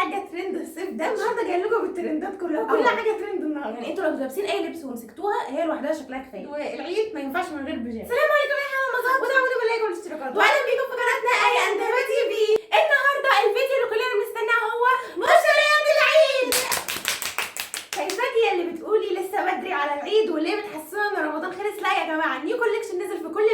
حاجه ترند الصيف ده النهارده جاي لكم بالترندات كلها، كل حاجه ترند النهارده. يعني انتوا لو لابسين اي لبس ومسكتوها هي لوحدها شكلها كفايه. والعيد ما ينفعش من غير بيجامه. السلام عليكم يا حمامات، ودعمونا باللايك والاشتراكات، واهلا بيكم في قناتنا اي انتبه تي في. النهارده الفيديو اللي كلنا بنستناه هو مشتريات العيد. فايزاكي اللي بتقولي لسه بدري على العيد وليه بتحسونا ان رمضان خلص؟ لا يا جماعه، النيو كوليكشن نزل في كل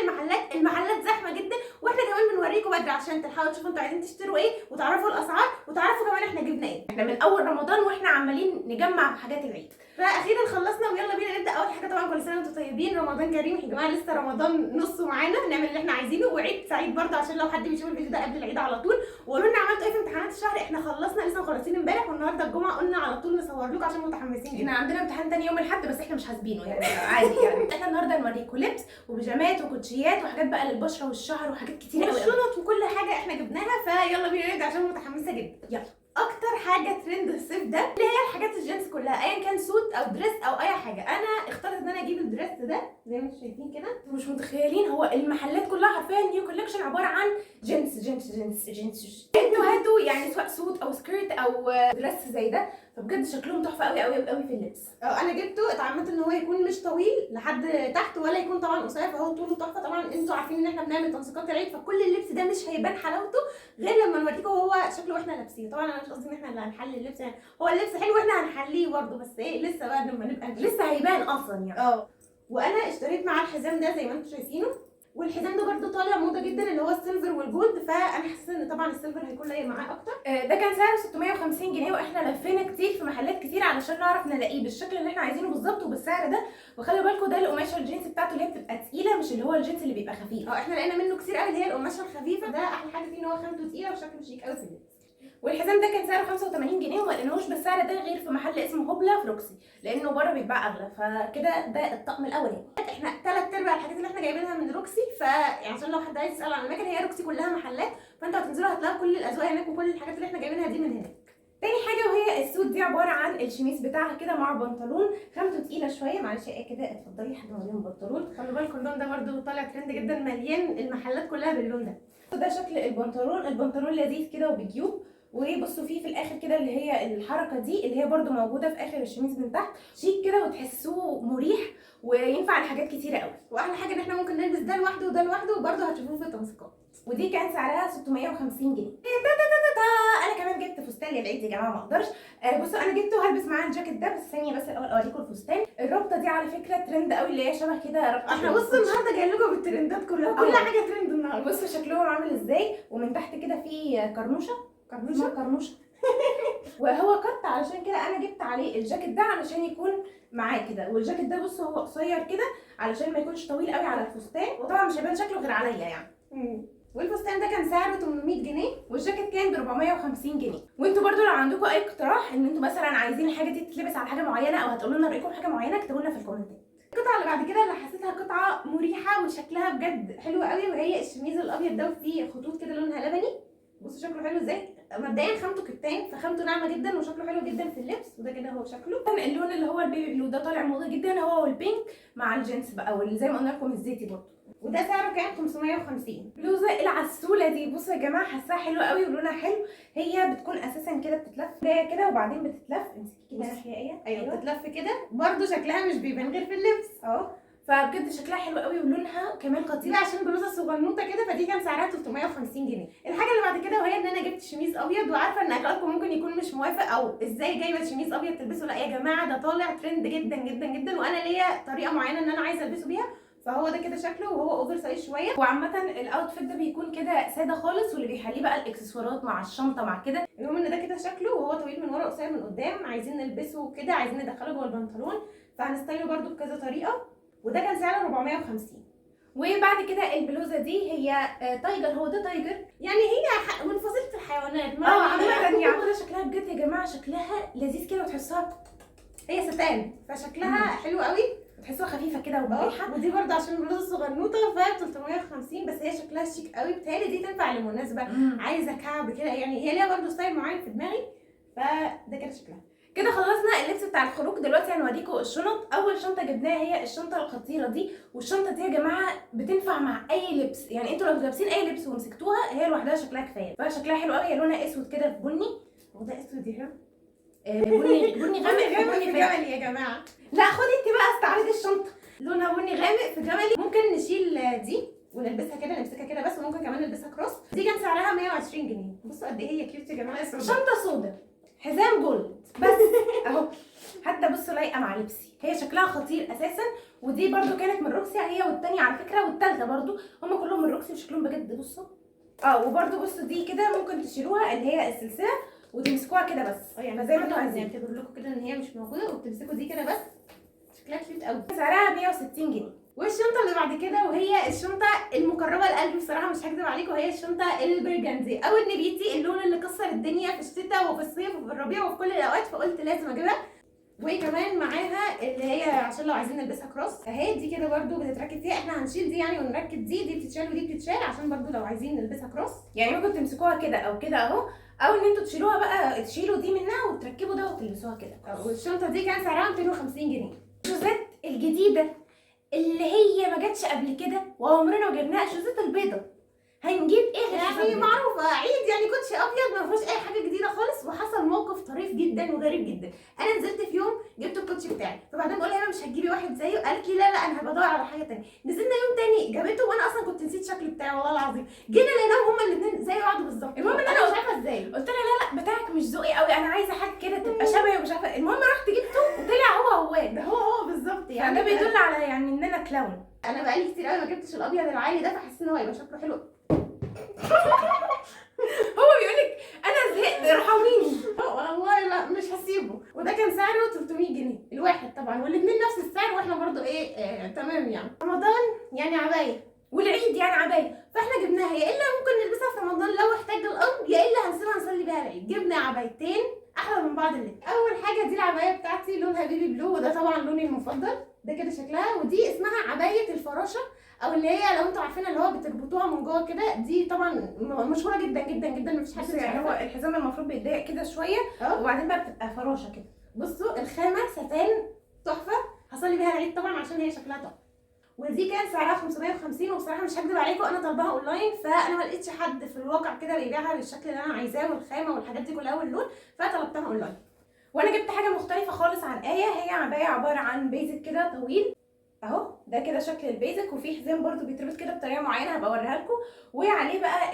المحلات زحمه جدا، واحنا كمان بنوريكم بدري عشان تلحقوا تشوفوا انتوا عايزين تشتروا ايه وتعرفوا الاسعار وتعرفوا كمان احنا جبنا ايه. احنا من اول رمضان واحنا عمالين نجمع في حاجات العيد، فاخيرا خلصنا ويلا بينا نبدا. اول حاجه طبعا كل سنه وانتم طيبين، رمضان كريم يا جماعه، لسه رمضان نصه معانا، نعمل اللي احنا عايزينه، وعيد سعيد برضه عشان لو حد بيشوف الفيديو ده قبل العيد على طول. وقولوا لنا عملتوا ايه في امتحانات الشهر. احنا خلصنا لسه مخلصين امبارح، والنهارده الجمعه قلنا على طول نصور لكم عشان متحمسين احنا عندنا امتحان تاني يوم الاحد بس احنا مش حاسبينه يعني عادي يعني. احنا النهارده هنوريكم لبس وبيجامات وكوتشيات وحاجات بقى للبشره والشعر وحاجات كتير قوي والشنط وكل حاجه احنا جبناها. فيلا بينا نبدا عشان متحمسه جدا. يلا. اكتر حاجه ترند الصيف ده اللي هي الحاجات الجينز كلها، ايا كان سوت او دريس او اي حاجه. انا اخترت ان انا اجيب الدريس ده زي ما انتم شايفين كده. مش متخيلين، هو المحلات كلها حرفيا نيو كولكشن عباره عن جينز. انتوا هاتوا يعني سواء سوت او سكيرت او دريس زي ده، فبجد شكلهم تحفه قوي قوي قوي في اللبس. انا جبته اتعمدت ان هو يكون مش طويل لحد تحت ولا يكون طبعا قصير، فهو طوله تحفه. طبعا انتوا عارفين ان احنا بنعمل تنسيقات العيد، فكل اللبس ده مش هيبان حلاوته غير لما نوريكم هو شكله واحنا لابسيه. طبعا انا مش قصدي ان احنا اللي هنحلي اللبس، يعني هو اللبس حلو واحنا هنحليه برده، بس ايه لسه بقى لما نبقى لسه هيبان اصلا يعني. وانا اشتريت معاه الحزام ده زي ما انتم شايفينه، والحزام ده برده طالع موضه جدا اللي هو السيلفر والجولد، فانا حاسه ان طبعا السيلفر هيكون لايق معاه اكتر. ده كان سعره 650 جنيه، واحنا لفينا كتير في محلات كتير علشان نعرف نلاقيه بالشكل اللي احنا عايزينه بالظبط وبالسعر ده. وخلي بالكم ده القماشه الجينز بتاعته اللي هي بتبقى تقيله، مش اللي هو الجينز اللي بيبقى خفيف. احنا لقينا منه كتير قوي اللي هي القماشه الخفيفه، ده احلى حاجه فيه ان هو خامته تقيله وشكله شيك قوي في اللبس. والحزام ده كان سعره 85 جنيه، وما لقيناهوش بالسعر ده غير في محل اسمه هوبلا في روكسي، لانه بره بيتباع اغلى. فكده ده الطقم الاولاني. احنا 3/4 الحاجات اللي احنا جايبينها من روكسي، يعني عشان لو حد عايز يسال عن المكان، هي روكسي كلها محلات، فانتوا هتنزلوا هتلاقوا كل الاذواق هناك وكل الحاجات اللي احنا جايبينها دي من هناك. تاني حاجه وهي السوت دي، عباره عن الشميس بتاعها كده مع بنطلون خامته تقيله شويه. معلش ايه كده، اتفضلي لحد ما اوريهم البنطلون. خلوا بالكم اللون ده برده طالع ترند جدا، مليان المحلات كلها باللون ده. ده شكل البنطلون لذيذ كده وبجيوب، وبصوا فيه في الاخر كده اللي هي الحركه دي اللي هي برده موجوده في اخر الشميز من تحت، شيك كده وتحسوه مريح وينفع لحاجات كتيره قوي. واحلى حاجه ان احنا ممكن نلبس ده لوحده وده لوحده، وبرده هتشوفوه في التنسيقات. ودي كان سعرها 650 جنيه. انا كمان جبت فستان للعيد يا جماعه، ما اقدرش. بصوا انا جبته هلبس معاه الجاكيت ده، بس ثانيه بس الاول اوريكم الفستان. الربطه دي على فكره ترند قوي، اللي هي شبه كده ربطه. احنا بصوا النهارده جاي لكم بالترندات كلها، كل حاجه ترند النهارده. بصوا شكلهم عامل ازاي، ومن تحت كده في كرنوشه. وهو قط، علشان كده انا جبت عليه الجاكيت ده علشان يكون معاه كده. والجاكيت ده بصوا هو قصير كده علشان ما يكونش طويل قوي على الفستان، وطبعا مش هيبان شكله غير عليا يعني. والفستان ده كان سعره 800 جنيه، والجاكيت كان ب 450 جنيه. وانتوا برضو لو عندكم اي اقتراح ان انتوا مثلا عايزين الحاجه دي تتلبس على حاجه معينه، او هتقولوا لنا رايكم في حاجه معينه، اكتبوا لنا في الكومنتات. القطعه اللي بعد كده اللي حسيتها قطعه مريحه وشكلها بجد حلو قوي، وهي الشميز الابيض ده وفيه خطوط كده لونها لبني. بصوا شكله حلو ازاي. مبدئيا خامته كتان، فخامته ناعمه جدا وشكله حلو جدا في اللبس. وده كده هو شكله. اللون اللي هو البيبي بلو ده طالع موضه جدا، هو والبينك مع الجينز بقى، واللي زي ما قلنا لكم الزيتي برضه. وده سعره كام؟ 550. بلوزه العسوله دي بصوا يا جماعه، حاساها حلوه قوي ولونها حلو. هي بتكون اساسا كده بتتلف جايه كده وبعدين بتتلف. امسكي كده ناحيه ايوه بتتلف كده برده، شكلها مش بيبان غير في اللبس. فبجد شكلها حلو قوي ولونها كمان خطير، عشان بلوزه صغنوطه كده، فدي كان سعرها 350 جنيه. الحاجه اللي بعد كده وهي ان انا جبت شميز ابيض، وعارفه ان اغلبكم ممكن يكون مش موافق او ازاي جايبه شميز ابيض تلبسه. لا يا جماعه، ده طالع ترند جدا جدا جدا، وانا ليا طريقه معينه ان انا عايزه البسه بيها. فهو ده كده شكله، وهو اوفر سايز شويه. وعامه الاوتفيت ده بيكون كده ساده خالص، واللي بيحليه بقى الاكسسوارات مع الشنطه مع كده. المهم ان ده كده شكله، وهو طويل من ورا قصير من قدام. عايزين نلبسه كده، عايزين ندخله جوه البنطلون، فهنستايله برده بكذا طريقه. وده كان سعره 450. وبعد كده البلوزه دي هي تايجر. هو ده تايجر، يعني هي من فصيله الحيوانات. عامه يعني شكلها بجد يا جماعه شكلها لذيذ كده، وتحسوها هي ستان، فشكلها حلو قوي، تحسوها خفيفه كده ومريحه. ودي برده عشان بلوزه صغنوطه ف 350، بس هي شكلها شيك قوي. بتهيألي دي تنفع لمناسبه عايزه كعب كده، يعني هي ليها برده ستايل معين في دماغي. فده كده شكلها. كده خلصنا اللبس بتاع الخروج. دلوقتي هنوريكم الشنط. اول شنطه جبناها هي الشنطه الخطيره دي، والشنطه دي يا جماعه بتنفع مع اي لبس. يعني انتوا لو لابسين اي لبس ومسكتوها هي لوحدها شكلها كفايه. فشكلها حلو قوي، هي لونها اسود كده في بني، هو ده اسود يا جماعه؟ بني غامق في جملي يا جماعه. لا خدي انت بقى استعرضي الشنطه. لونها بني غامق في جملي. ممكن نشيل دي ونلبسها كده، نمسكها كده بس، وممكن كمان نلبسها كروس. دي كان سعرها 120 جنيه. بصوا قد ايه هي كيوت يا جماعه. شنطه سودا، حزام جولد بس اهو. حتى بصوا لايقه مع لبسي، هي شكلها خطير اساسا. ودي برده كانت من روكسي، هي والتانيه على فكره والتالته برده هم كلهم من روكسي وشكلهم بجد. بصوا وبرده بصوا دي كده ممكن تشيلوها، اللي هي السلسله وتمسكوها كده بس، يعني زي ما انتوا عايزين. اعتبر لكم كده ان هي مش موجوده، وبتمسكوا دي كده بس. شكلها كيوت قوي. سعرها 160 جنيه. والشنطه اللي بعد كده وهي الشنطه المقربه لقلبي بصراحه، مش هكذب عليكم، وهي الشنطه البرجندي او النبيتي، اللون اللي كسر الدنيا في الشتاء وفي الصيف وفي الربيع وفي كل الاوقات، فقلت لازم اجيبها. وكمان معاها اللي هي عشان لو عايزين نلبسها كروس اهي، دي كده برده بتتركب فيها. احنا هنشيل دي يعني ونركب دي بتتشال ودي بتتشال، عشان برده لو عايزين نلبسها كروس. يعني ممكن تمسكوها كده او كده اهو، او ان انتوا تشيلوها بقى، تشيلوا دي منها وتركبوا ده وتلبسوها كده. والشنطه دي كان سعرها 250 جنيه. الشوزات الجديده اللي هي ما جاتش قبل كده وعمرنا ما جبناها، الشوزات البيضه. هنجيب ايه غير يعني معروفه عيد، يعني كوتشي ابيض ما فيهوش اي حاجه جديده خالص. وحصل موقف طريف جدا وغريب جدا. انا نزلت في يوم جبت الكوتشي بتاعي، فبعدين بقول لها مش هتجيبي واحد زيه؟ قالت لي لا انا هبقى ادور على حاجه ثانيه. نزلنا يوم تاني جابته، وانا اصلا كنت نسيت الشكل بتاعي والله العظيم. جينا لقيناهم هما الاثنين زي بعض بالظبط. المهم ان انا مش عارفه ازاي. قلت لها لا بتاعك مش ذوقي قوي، انا عايزه حاجه كده تبقى شبهي ومش عارفه. المهم رحت جبته وطلع هو ده هو بالظبط. يعني ده بيدل على يعني ان انا كلاون. انا بقالي كتير قوي ما جبتش الابيض العالي ده، فحسيت ان هو هيبقى شكله حلو. هو بيقولك انا زهقت ارحميني. والله لا مش هسيبه. وده كان سعره 300 جنيه الواحد طبعا، والاثنين نفس السعر، واحنا برضو تمام. يعني رمضان يعني عبايه، والعيد يعني عبايه، فاحنا جبناها. يا الا ممكن نلبسها في رمضان لو احتاج الامر، يا الا هنسيبها نصلي بيها العيد. جبنا عبايتين احلى من بعض اللي اول حاجه دي العبايه بتاعتي لونها بيبي بلو، وده طبعا لوني المفضل. ده كده شكلها. ودي اسمها عبايه الفراشه، او اللي هي لو انتوا عارفينها اللي هو بتربطوها من جوه كده. دي طبعا مشهوره جدا جدا جدا، مفيش حد مش يعني هو عارفها. الحزام المفروض بيتضايق كده شويه وبعدين بقى بتبقى فراشه كده. بصوا الخامه ستان تحفه، هصلي بيها العيد طبعا عشان هي شكلها تحفه. ودي كان سعرها 550. وبصراحه مش هكذب عليكم انا طالباها اونلاين، فانا ما لقيتش حد في الواقع كده بيبيعها بالشكل اللي انا عايزاه والخامه والحاجات دي كلها واللون، فطلبتها اونلاين. وانا جبت حاجه مختلفه خالص عن ايه. هي عبايه عباره عن بيزك كده طويل اهو، ده كده شكل البيزك، وفي حزام برده بيتربط كده بطريقه معينه هبقى اوريها لكم. وعليه بقى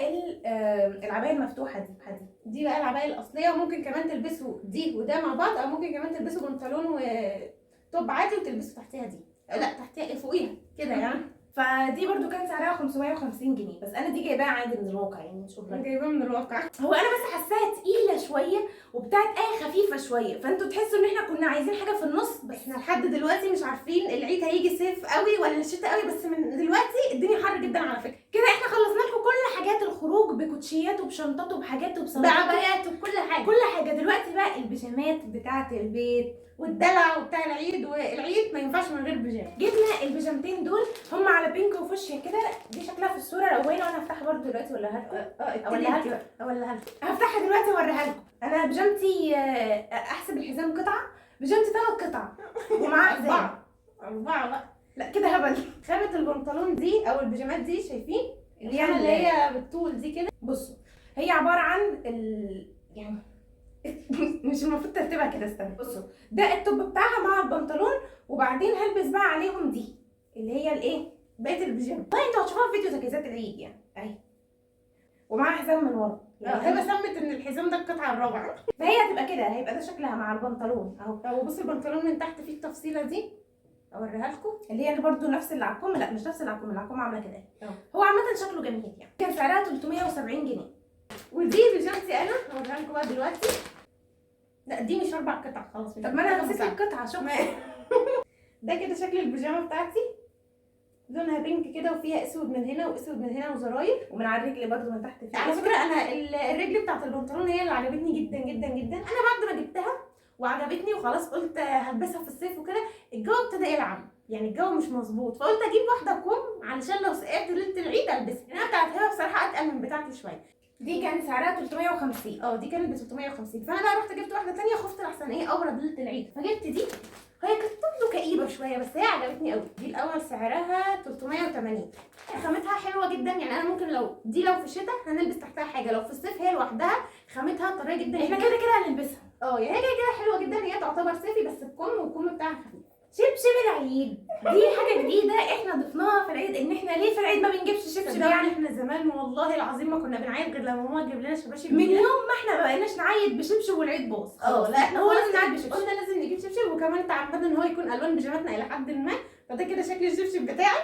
العبايه المفتوحه دي بقى العبايه الاصليه. وممكن كمان تلبسوا دي وده مع بعض، او ممكن كمان تلبسوا بنطلون وتوب عادي وتلبسوا تحتيها دي، لا تحتيها فوقيها كده يعني. فدي برده كان سعرها 550 جنيه، بس انا دي جايباها عادي من الواقع يعني مش اوفر. جايباها من الواقع. هو انا بس حاساها تقيله شويه وبتاعت خفيفه شويه، فانتوا تحسوا ان احنا كنا عايزين حاجه في النص. بس احنا لحد دلوقتي مش عارفين العيد هيجي صيف قوي ولا الشتاء قوي، بس من دلوقتي الدنيا حر جدا على فكره. كده احنا خلصنا لكم كل حاجات الخروج بكوتشيات وبشنطات وبحاجات وبصناديق بعبايات وكل حاجه. كل حاجه. دلوقتي بقى البيجامات بتاعه البيت والدلع وبتاع العيد، والعيد ما ينفعش من غير بيجامه. جبنا البيجامتين دول، هم على بينك وفوشيا كده. دي شكلها في الصوره روانه، وانا هفتحها برده دلوقتي ولا ولا هفتحها دلوقتي اوريها لكم. انا بيجامتي احسب الحزام قطعه، بيجامتي 3 قطع ومعاها حزام 4 بقى. لا كده هبل. خامه البنطلون دي او البيجامات دي شايفين اللي هي بالطول دي كده. بصوا هي عباره عن يعني مش المفروض ترتيبها كده، استنى. بصوا ده التوب بتاعها مع البنطلون، وبعدين هلبس بقى عليهم دي اللي هي بقيه البيجامه. طيب انتوا هتشوفوها في فيديو تجهيزات العيد يعني اهي، ومعاها حزام من ورا. هي سمت ان الحزام ده القطعه الرابعه، فهي هتبقى كده، هيبقى ده شكلها مع البنطلون اهو. وبصوا البنطلون من تحت فيه التفصيله دي، اوريها لكم، اللي هي برده نفس اللي على الكم. لا مش نفس اللي على الكم، اللي على الكم عامله كده. هو عامه شكله جميل يعني. كان سعرها 370 جنيه. ودي بيجامتي انا هوريها لكم بقى دلوقتي. لا دي مش 4 قطع خلاص. طب ما انا نسيت القطعه. شوف ده كده شكل البيجامه بتاعتي، لونها بينك كده وفيها اسود من هنا واسود من هنا وزراير، ومن على الرجل برده من تحت فيه. على فكره انا الرجل بتاعت البنطلون هي اللي عجبتني جدا جدا جدا. انا بعد ما جبتها وعجبتني وخلاص قلت هلبسها في الصيف وكده، الجو ابتدى يلعب، يعني الجو مش مظبوط، فقلت اجيب واحده كم علشان لو سقعت ليله العيد البسها. انا بتاعت هبه بصراحه اتقل من بتاعتي شويه. دي كان سعرها 350. دي كانت ب 350. فانا بقى رحت جبت واحده ثانيه، خفت لحسن ابرد ليله العيد، فجبت دي. هي كانت برضه كئيبه شويه بس هي عجبتني قوي. دي الاول سعرها 380. خامتها حلوه جدا، يعني انا ممكن لو في الشتاء هنلبس تحتها حاجه، لو في الصيف هي لوحدها خامتها طريه جدا. احنا كده يعني هي كده حلوه جدا، هي تعتبر صيفي بس بكم والكم بتاعها خفيف. شبشب العيد دي حاجه جديده احنا ضفناها في العيد، ان احنا ليه في العيد ما بنجيبش شبشب يعني. احنا زمان والله العظيم ما كنا بنعيط غير لما ماما تجيب لنا شباشب من يوم ما احنا ما بقيناش نعيط بشبشب والعيد باظ. لا هو لازم نعيط بشبشب. قلنا لازم نجيب شبشب، وكمان تعمدنا ان هو يكون الوان بيجاماتنا الى حد ما، فده كده شكل الشبشب بتاعي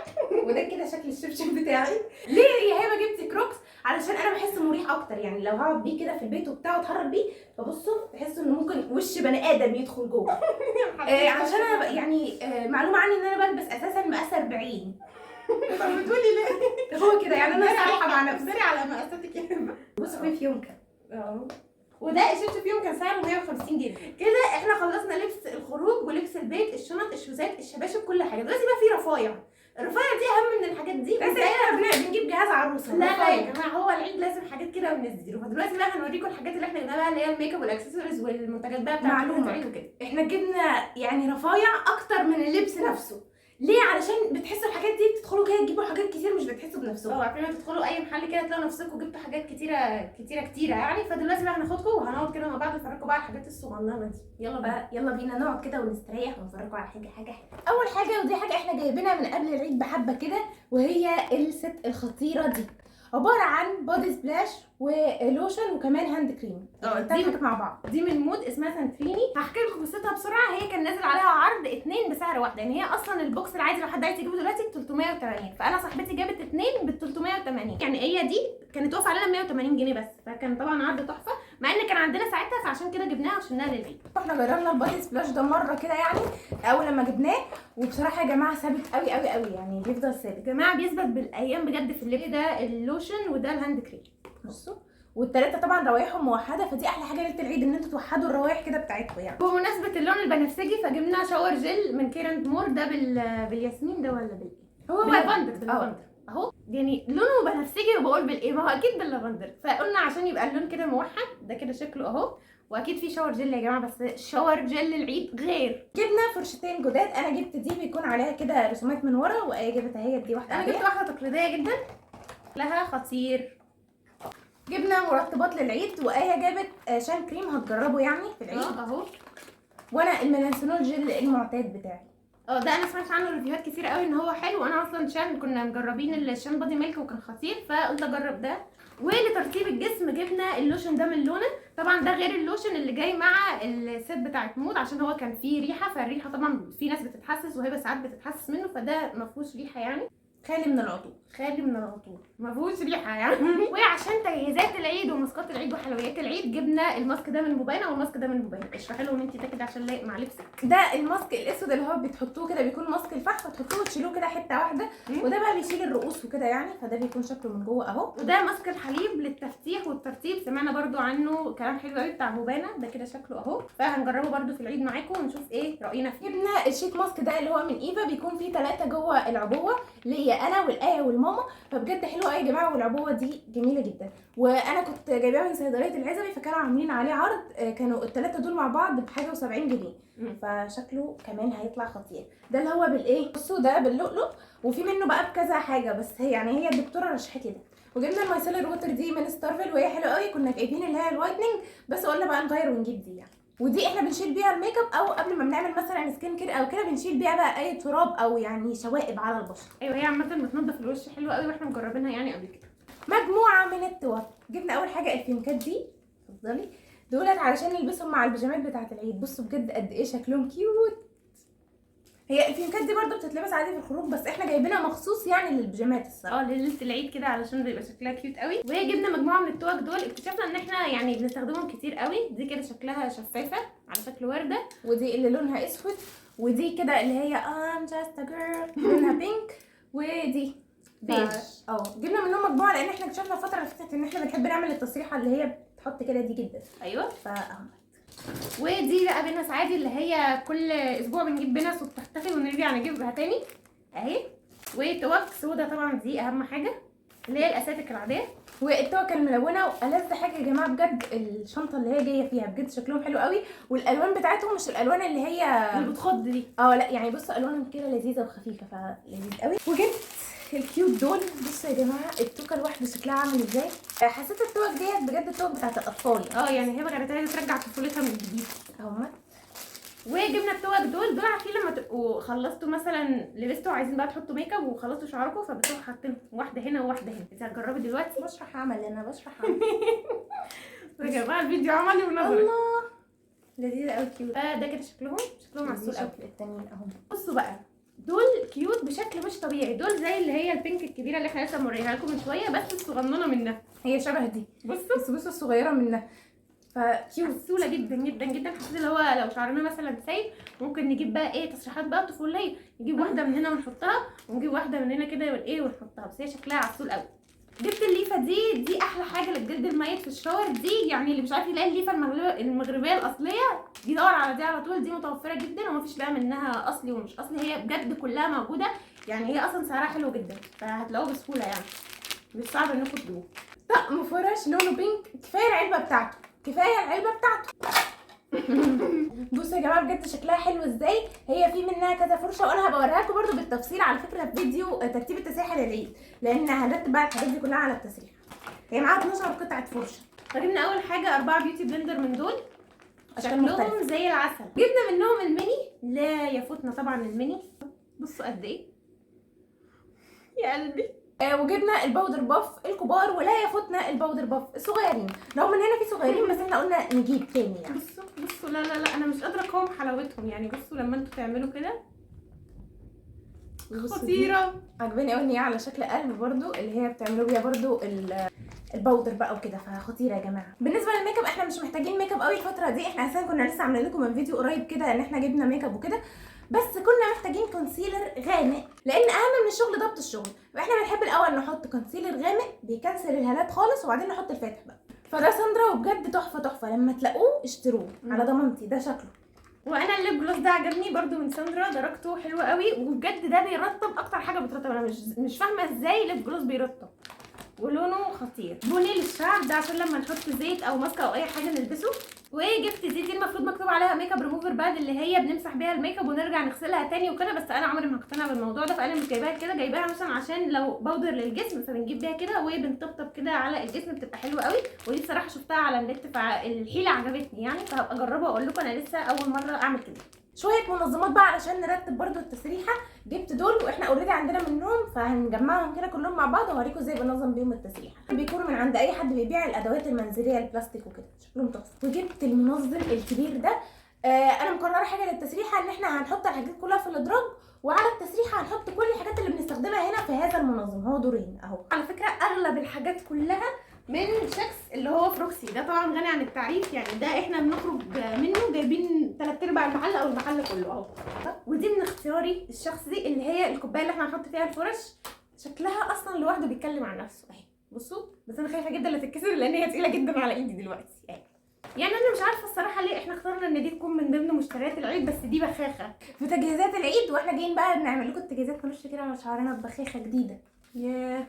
وده كده شكل الشبشب بتاعي. ليه يا هبه جبتي كروكس؟ علشان انا بحس مريح اكتر، يعني لو هقعد بيه كده في البيت وبتاع واتحرك بيه، فبصوا تحسوا ان ممكن وش بني ادم يدخل جوه. عشان انا يعني معلومه عني ان انا بلبس اساسا مقاس 40. طب بتقولي ليه؟ هو كده يعني انا صريحه مع نفسي. داري على مقاساتك يا هبه. بصوا في يوم كده وده الشبشب فيهم كان سعره 150 جنيه. كده احنا خلصنا لبس الخروج ولبس البيت، الشنط، الشوزات، الشباشب، كل حاجه. دلوقتي بقى في رفايع. الرفايع دي اهم من الحاجات دي. بس احنا بنجيب جهاز عروسه. لا يا جماعه، هو العيد لازم حاجات كده وننزله. فدلوقتي بقى هنوريكم الحاجات اللي احنا جبناها بقى، اللي هي الميك اب والاكسسوارز والمنتجات بقى بتاعت معلومه العيد وكده. احنا جبنا يعني رفايع اكتر من اللبس نفسه. ليه؟ علشان بتحسوا الحاجات دي بتدخلوا كده تجيبوا حاجات كتير مش بتحسوا بنفسكم. عارفين ما تدخلوا اي محل كده تلاقوا نفسكم جبتوا حاجات كتيره يعني. فدلوقتي بقى هناخدكم وهنقعد كده مع بعض نفرجكم بقى على الحاجات الصغننه دي. يلا بينا نقعد كده ونستريح ونفرجكم على حاجه حلوه. اول حاجه ودي حاجه احنا جايبينها من قبل العيد بحبه كده، وهي الست الخطيره دي، عباره عن بودي سبلاش ولوشن وكمان هاند كريم. دي مع بعض. دي من مود اسمها سانتريني. هحكي لكم قصتها بسرعه. هي كان نازل عليها عرض 2 بسعر واحد، يعني هي اصلا البوكس العادي لو حد عايز يجيبه دلوقتي ب 380، فانا صاحبتي جابت 2 ب 380. يعني هي دي كانت واقفه علينا 180 جنيه بس، فكان طبعا عرض تحفه، مع ان كان عندنا ساعتها، فعشان كده جبناها وشلناها للعيد. احنا جربنا البودي سبلاش ده مره كده يعني اول لما جبناه، وبصراحه يا جماعه ثابت قوي قوي قوي، يعني بيفضل ثابت يا جماعه، بيثبت بالايام بجد في الليل. ده اللوشن وده الهاند كريم. بصوا، والثلاثه طبعا روايحهم موحده، فدي احلى حاجه ليله العيد ان انتوا توحدوا الروايح كده بتاعتكم يعني. بمناسبه اللون البنفسجي فجبنا شاور جل من كيراند مور. ده بالياسمين ده ولا بالايه؟ هو باللافندر اهو، يعني لونه بنفسجي، وبقول بالايه؟ ما هو اكيد باللافندر. فقلنا عشان يبقى اللون كده موحد. ده كده شكله اهو. واكيد في شاور جل يا جماعه، بس شاور جل العيد غير. جبنا فرشتين جداد. انا جبت دي بيكون عليها كده رسومات من ورا، وايه جبت اهي دي واحده. انا جبت واحده تقليديه جدا لها خطير. جبنا مرطبات للعيد، وايه جابت شان كريم هتجربه يعني في العيد اهو. وانا الميلانسونول جل المعتاد بتاعي. ده انا سمعت عنه ريفيوهات كتير قوي ان هو حلو. انا اصلا شان كنا مجربين الشان بادي ميلك وكان خطير، فقلت اجرب ده. ولترطيب الجسم جبنا اللوشن ده من لونا. طبعا ده غير اللوشن اللي جاي مع الست بتاعت مود، عشان هو كان فيه ريحه، فالريحه طبعا في ناس بتتحسس وهي ساعات بتتحسس منه، فده ما فيهوش ريحه يعني، خالي من العطور. ما فيهوش ريحه يعني. وعشان تجهيزات العيد وماسكات العيد وحلويات العيد جبنا الماسك ده من موبانا والماسك ده من موبانا. اشرحي لهم انت ده كده عشان لايق مع لبسك. ده الماسك الاسود اللي هو بتحطوه كده، بيكون ماسك الفحم، فتحطوه وتشيلوه كده حته واحده، وده بقى بيشيل الرؤوس وكده يعني، فده بيكون شكله من جوه اهو. وده ماسك الحليب للتفتيح والترطيب، سمعنا برده عنه كلام حلو قوي بتاع موبانا. ده كده شكله اهو، فهنجربه برده في العيد معاكم ونشوف ايه راينا فيه. جبنا الشيت ماسك ده اللي هو من ايفا، بيكون فيه 3 جوه العبوه، ليا انا والايه والماما، فبجد حلو قوي يا جماعه، والعبوه دي جميله جدا. وانا كنت جايباها من صيدليه العزبي، فكانوا عاملين عليه عرض، كانوا ال3 دول مع بعض بحاجه و70 جنيه، فشكله كمان هيطلع خطير. ده اللي هو بالايه، بصوا ده باللؤلؤ، وفي منه بقى بكذا حاجه، بس هي الدكتوره رشحت لي ده. وجبنا المايسيلر ووتر دي من ستارفل، وهي حلوه قوي. كنا جايبين اللي هي الوايتنينج، بس قلنا بقى نغير ونجيب دي يعني. ودي احنا بنشيل بيها الميك اب، او قبل ما بنعمل مثلا سكين كير او كده بنشيل بيها بقى اي تراب او يعني شوائب على البشره. ايوه، هي عامه بتنضف الوش حلوه قوي، واحنا مجربينها يعني قبل كده. مجموعه من التوب. جبنا اول حاجه الفيونكات دي، اتفضلي، دولت علشان نلبسهم مع البيجامات بتاعه العيد. بصوا بجد قد ايه شكلهم كيوت. هي الفيونكات دي برده بتتلبس عادي في الخروج، بس احنا جايبينها مخصوص يعني للبيجامات الصراحه، ليله العيد كده علشان بيبقى شكلها كيوت قوي. وهي جبنا مجموعه من التوك دول، اكتشفنا ان احنا يعني بنستخدمهم كتير قوي. دي كده شكلها شفافه على شكل ورده، ودي اللي لونها اسود، ودي كده اللي هي I'm just a girl لونها بينك، ودي بيج. جبنا منهم مجموعه لان احنا اكتشفنا الفتره اللي فاتت ان احنا بنحب نعمل التصريحه اللي هي بتحط كده دي جدا. ايوه، فاهو. ودي بقى بينس عادي، اللي هي كل اسبوع بنجيب بينس وبتختفي ونرجع نجيبها تاني اهي. وتوك سودا طبعا دي اهم حاجه، اللي هي الاساتك العاديه. والتوكه الملونه، والذ حاجه يا جماعه بجد الشنطه اللي هي جايه فيها بجد شكلهم حلو قوي، والالوان بتاعتهم مش الالوان اللي هي اللي بتخض دي، لا يعني بصوا الوانهم كده لذيذه وخفيفه، فلذيذ قوي. وجبت الكيوت دول. بصوا يا جماعه التوكه الواحده شكلها عامل ازاي. حسيت التوك ديت بجد التوك بتاعت الاطفال. يعني هبه كانت عايزه ترجع طفولتها من جديد. اهما. وجبنا التوك دول عارفين لما تبقوا خلصتوا مثلا لبستوا عايزين بقى تحطوا ميك اب وخلصتوا شعركم فبتروحوا حاطين واحده هنا وواحده هنا. انت هتجربي دلوقتي؟ بشرح عمل انا بشرح يا جماعه الفيديو عملي ونظري. الله لذيذه قوي كيوت. ده كده شكلهم عسول قوي. التانيين اهو. بصوا بقى دول كيوت بشكل مش طبيعي. دول زي اللي هي البينك الكبيره اللي احنا لسه موريها لكم من شويه بس الصغننه منها. هي شبه دي بصوا بصوا الصغيره منها فكيوت. عسوله جدا جدا جدا. حسيت اللي هو لو شعرنا مثلا سايب ممكن نجيب بقى ايه تصريحات بقى طفوليه، نجيب واحده من هنا ونحطها ونجيب واحده من هنا كده وايه ونحطها. بس هي شكلها عسول قوي. جبت الليفه دي احلى حاجه للجلد الميت في الشاور. دي يعني اللي مش عارف يلاقي الليفه المغربيه الاصليه دي دور على دي على طول. دي متوفره جدا ومفيش بقى منها اصلي ومش اصلي، هي بجد كلها موجوده. يعني هي اصلا سعرها حلو جدا فهتلاقوه بسهوله يعني مش صعب انكم تجيبوه. طقم فرش لونه بينك. كفايه العلبه بتاعته بصوا يا جماعه بجد شكلها حلو ازاي. هي في منها كذا فرشه وانا هبقى اوريها لكم برده بالتفصيل على فكره في فيديو ترتيب التسريحه للعيد، لان هنرتب بقى الحاجات دي كلها على التسريحه. هي معاها 12 قطعه فرشه. فجبنا اول حاجه 4 بيوتي بلندر من دول اشكال شكلهم زي العسل. جبنا منهم الميني لا يفوتنا طبعا الميني. بصوا قد ايه يا قلبي. وجبنا الباودر باف الكبار ولا يفوتنا الباودر باف الصغيرين، رغم ان هنا في صغيرين بس احنا قلنا نجيب تاني يعني. بصوا لا انا مش قادره اقاوم حلاوتهم يعني. بصوا لما انتوا تعملوا كده خطيره. عجباني قوي ان هي على شكل قلب برضو اللي هي بتعملوا بيها برضو الباودر بقى وكده، فخطيره يا جماعه. بالنسبه للميك اب احنا مش محتاجين ميك اب قوي الفتره دي. احنا اساسا كنا لسه عاملين لكم من فيديو قريب كده ان احنا جبنا ميك اب وكده، بس كنا محتاجين كونسيلر غامق لان اهم من الشغل ضبط الشغل. احنا بنحب الاول نحط كونسيلر غامق بيكنسل الهالات خالص وبعدين نحط الفاتح بقى. فده ساندرا وبجد تحفه لما تلاقوه اشتروه على ضمانتي. ده شكله. وانا الليب جلوس ده عجبني برده من ساندرا درجته حلوه قوي وبجد ده بيرطب اكتر حاجه بترطب. انا مش فاهمه ازاي ليب جلوس بيرطب ولونه خطير. بني للشعر ده عشان لما نحط زيت او ماسكه او اي حاجه نلبسه. وجبت زيت دي المفروض مكتوب عليها ميك اب ريموفر باد اللي هي بنمسح بيها الميك اب ونرجع نغسلها تاني وكده، بس انا عمري ما هقتنع بالموضوع ده فانا مش جايباها كده. جايباها مثلا عشان لو باودر للجسم فبنجيب بيها كده وبنطبطب كده على الجسم بتبقى حلوه قوي. ودي بصراحه شفتها على النت فالحيله عجبتني يعني فهبقى اجربها واقول لكم انا لسه اول مره اعمل كده. شويه منظمات بقى علشان نرتب برضو التسريحه. جبت دول واحنا اوريدي عندنا منهم فهنجمعهم كده كلهم مع بعض وهوريكم ازاي بنظم بيهم التسريحه. بيكونوا من عند اي حد بيبيع الادوات المنزليه البلاستيك وكده شكلهم تحفه. وجبت المنظم الكبير ده. انا مقرره حاجه للتسريحه ان احنا هنحط الحاجات كلها في الادراج وعلى التسريحه هنحط كل الحاجات اللي بنستخدمها هنا في هذا المنظم. هو دورين اهو. على فكره اغلب الحاجات كلها من شكس اللي هو فروكسي. ده طبعا غني عن التعريف يعني. ده احنا بنخرج منه جايبين 3/4 المحل او المحل كله اهو. ودي من اختياري الشخصي اللي هي الكوبايه اللي احنا هنحط فيها الفرش. شكلها اصلا لوحده بيتكلم عن نفسه اهي. بصوا بس انا خايفه جدا لا تتكسر لان هي تقيله جدا على ايدي دلوقتي اهي. يعني انا مش عارفه الصراحه ليه احنا اخترنا ان دي تكون من ضمن مشتريات العيد بس دي بخاخه في تجهيزات العيد واحنا جايين بقى بنعمل لكم التجهيزات نرش كده على شعرنا ببخاخه جديده. ياه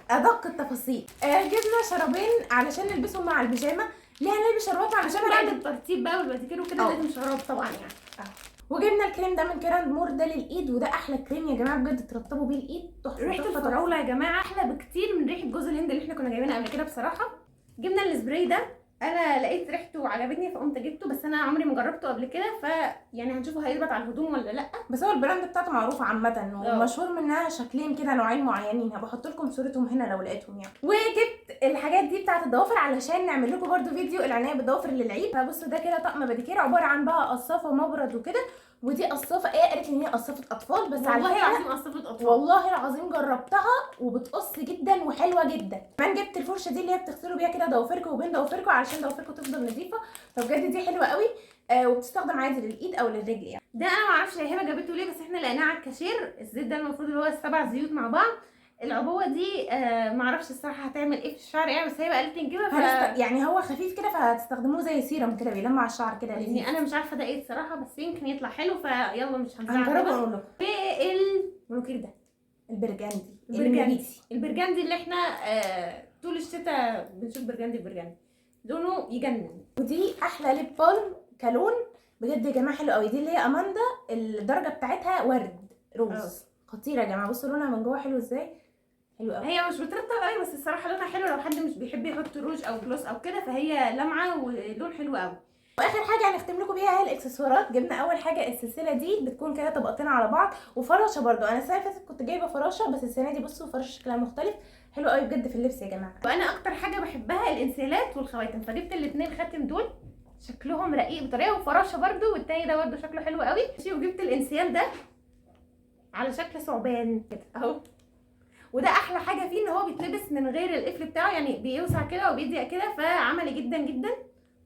ادق التفاصيل. جبنا شرابين علشان نلبسهم مع البيجامه. ليه هنلبس شرابات مع عشان بعد الترتيب بقى والباتيكير وكده لازم شراب طبعا يعني. وجبنا الكريم ده من كيراند مور ده للايد وده احلى كريم يا جماعه بجد ترطبوا بيه الايد تحفه. ريحه الفراوله يا جماعه احلى بكتير من ريحه جوز الهند اللي احنا كنا جايبينها قبل كده بصراحه. جبنا السبراي ده انا لقيت ريحته وعجبتني فقمت جبته بس انا عمري ما جربته قبل كده يعني هنشوفه هيثبت على الهدوم ولا لا. بس هو البراند بتاعته معروفه عامه ومشهور منها شكلين كده نوعين معينين. هبقى احط لكم صورتهم هنا لو لقيتهم يعني. وجبت الحاجات دي بتاعه الضوافر علشان نعمل لكم برده فيديو العنايه بالضوافر للعيد. فبصوا ده كده طقم باديكير عباره عن بقى قصافه ومبرد وكده. ودي قصافه قالت لي ان هي قصافه اطفال بس على والله العظيم قصافه اطفال. والله العظيم جربتها وبتقص جدا وحلوه جدا. كمان جبت الفرشه دي اللي هي بتغسلوا بيها كده ضوافركم وبين ضوافركم علشان ضوافركم تفضل نظيفه. فبجد دي حلوه قوي وبتستخدم عادي للايد او للرجل يعني. ده انا ما اعرفش هي هبه جابته ليه بس احنا لقيناه على الكاشير. الزيت ده المفروض اللي هو 7 زيوت مع بعض. العبوه دي ما اعرفش الصراحه هتعمل ايه في الشعر يعني بس هي قالت لي نجيبها يعني هو خفيف كده فهتستخدموه زي سيرم كده بيلمع الشعر كده يعني انا مش عارفه ده ايه الصراحه بس يمكن يطلع حلو فيلا مش هنجربه ونقول لكم. والمنوكير ده البرجندي اللي احنا طول الشتاء بنشوف برجندي لونه يجنن. ودي احلى ليب بالم كلون بجد يا جماعه حلو قوي. دي اللي هي اماندا الدرجه بتاعتها ورد روز. خطيره يا جماعه. بصوا لونها من جوه حلو ازاي. حلو قوي. هي مش بترطب قوي بس الصراحه لونها حلو، لو حد مش بيحب يحط روج او جلوس او كده فهي لمعه ولون حلو قوي. واخر حاجه هنختم لكم بيها هي الاكسسوارات. جبنا اول حاجه السلسله دي بتكون كده طبقتين على بعض، وفراشه برده. انا السنه اللي فاتت كنت جايبه فراشه، بس السنه دي بصوا فراشه شكلها مختلف، حلو قوي بجد في اللبس يا جماعه. وانا اكتر حاجه بحبها الانسيالات والخواتم، فجبت الاثنين خاتم دول شكلهم رقيق بطريقه، وفراشه برده، والتاني ده برده شكله حلو قوي. وجبت الانسيال ده على شكل ثعبان كده اهو، وده احلى حاجه فيه ان هو بيتلبس من غير القفل بتاعه، يعني بيوسع كده وبيضيق كده، فعملي جدا جدا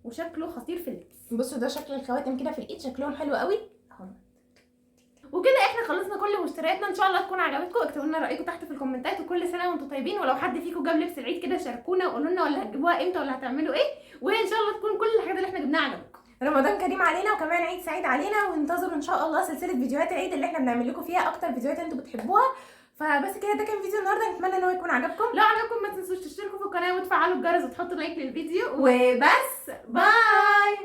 وشكله خطير في اللبس. بصوا ده شكل الخواتم كده في الايد، شكلهم حلو قوي اهو. وكده احنا خلصنا كل مشترياتنا، ان شاء الله تكون عجبتكم. اكتبوا لنا رايكم تحت في الكومنتات، وكل سنه وانتم طيبين. ولو حد فيكم جاب لبس العيد كده شاركونا وقولوا لنا ولا هتجيبوها امتى ولا هتعملوا ايه، وان شاء الله تكون كل الحاجات اللي احنا جبناها عجبتكم. رمضان كريم علينا وكمان عيد سعيد علينا، وانتظروا ان شاء الله سلسله فيديوهات العيد اللي احنا بنعمل لكم فيها اكتر فيديوهات انتوا بتحبوها. فبس كده، ده كان فيديو النهارده، نتمنى ان هو يكون عجبكم. لو عجبكم ما تنسوش تشتركوا في القناه وتفعلوا الجرس وتحطوا لايك للفيديو، وبس باي.